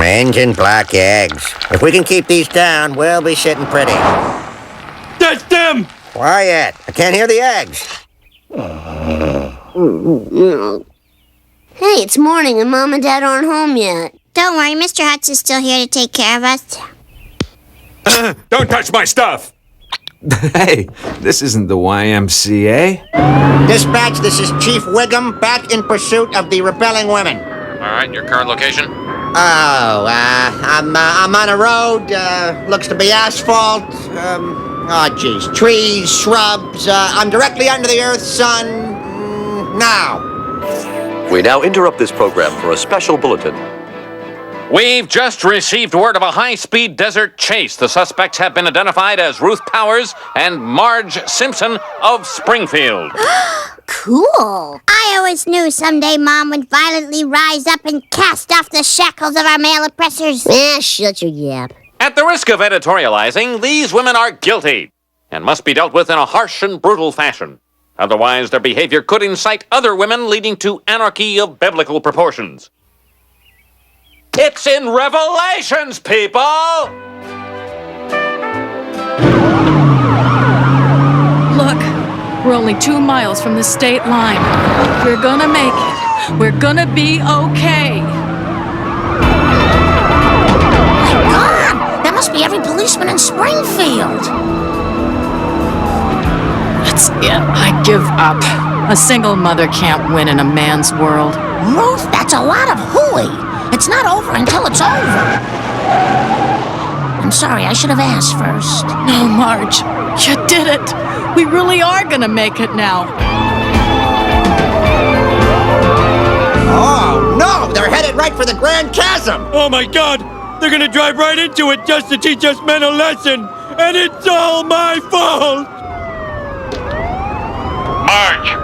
Engine black eggs. If we can keep these down, we'll be sitting pretty. That's them! Quiet. I can't hear the eggs. Hey, it's morning and Mom and Dad aren't home yet. Don't worry, Mr. Hutz is still here to take care of us. Don't touch my stuff! Hey, this isn't the YMCA. Dispatch, this is Chief Wiggum, back in pursuit of the rebelling women. All right, your current location? I'm on a road, looks to be asphalt, trees, shrubs, I'm directly under the earth's sun, now. We now interrupt this program for a special bulletin. We've just received word of a high-speed desert chase. The suspects have been identified as Ruth Powers and Marge Simpson of Springfield. Cool. I always knew someday Mom would violently rise up and cast off the shackles of our male oppressors. Shut your yap. At the risk of editorializing, these women are guilty and must be dealt with in a harsh and brutal fashion. Otherwise, their behavior could incite other women, leading to anarchy of biblical proportions. It's in Revelations, people! Look, we're only 2 miles from the state line. We're gonna make it. We're gonna be okay. My God! That must be every policeman in Springfield. That's it. I give up. A single mother can't win in a man's world. Ruth, that's a lot of hooey. It's not over until it's over. I'm sorry, I should have asked first. No, Marge, you did it. We really are gonna make it now. Oh, no! They're headed right for the Grand Chasm! Oh my God! They're gonna drive right into it just to teach us men a lesson! And it's all my fault! Marge!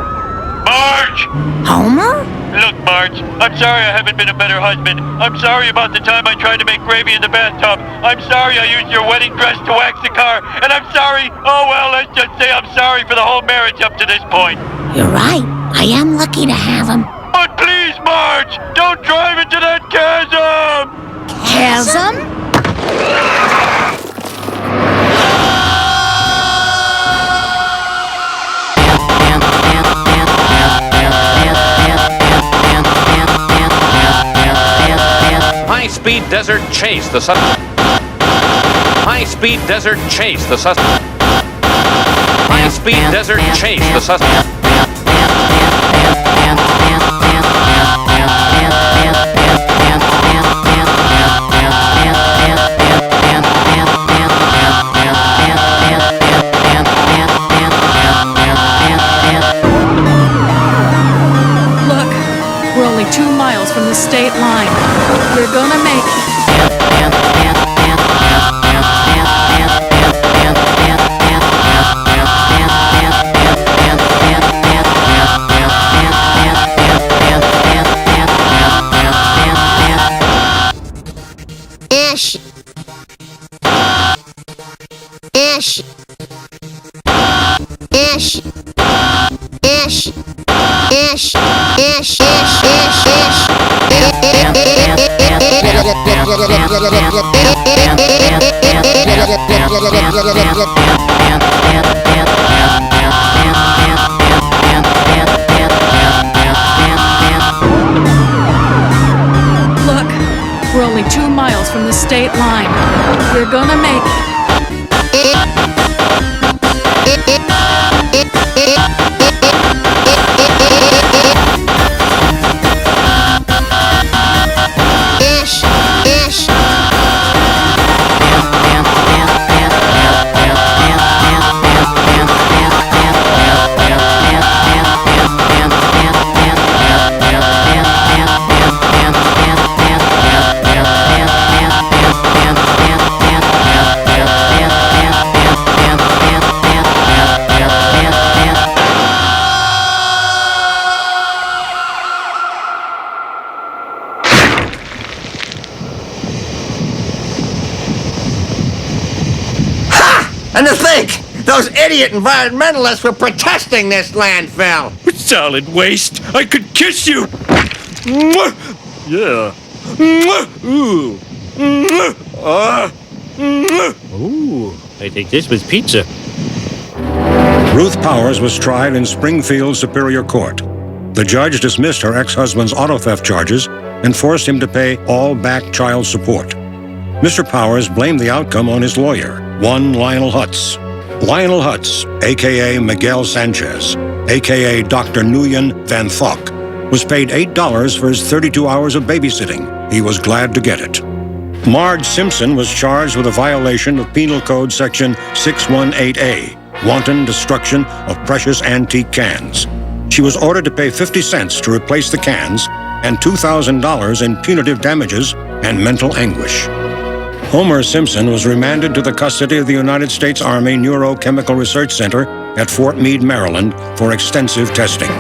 Marge! Homer? Look, Marge, I'm sorry I haven't been a better husband. I'm sorry about the time I tried to make gravy in the bathtub. I'm sorry I used your wedding dress to wax the car. And I'm sorry, oh well, let's just say I'm sorry for the whole marriage up to this point. You're right. I am lucky to have him. But please, Marge, don't drive into that chasm! Chasm? High-speed desert chase. The suspect. High-speed desert chase. The suspect. High-speed desert chase. The suspect. Look, we're only 2 miles from the state line. We're gonna make it. Ish. Ish. Ish. Ish. Ish. Ish. Look, we're only 2 miles from the state line. We're gonna make it. Ish. Ish. And to think, those idiot environmentalists were protesting this landfill. Solid waste! I could kiss you! Mwah! Yeah. Mwah! Ooh. Ooh, I think this was pizza. Ruth Powers was tried in Springfield Superior Court. The judge dismissed her ex-husband's auto theft charges and forced him to pay all back child support. Mr. Powers blamed the outcome on his lawyer, one Lionel Hutz. Lionel Hutz, a.k.a. Miguel Sanchez, a.k.a. Dr. Nguyen Van Thok, was paid $8 for his 32 hours of babysitting. He was glad to get it. Marge Simpson was charged with a violation of Penal Code Section 618A, wanton destruction of precious antique cans. She was ordered to pay 50 cents to replace the cans and $2,000 in punitive damages and mental anguish. Homer Simpson was remanded to the custody of the United States Army Neurochemical Research Center at Fort Meade, Maryland, for extensive testing.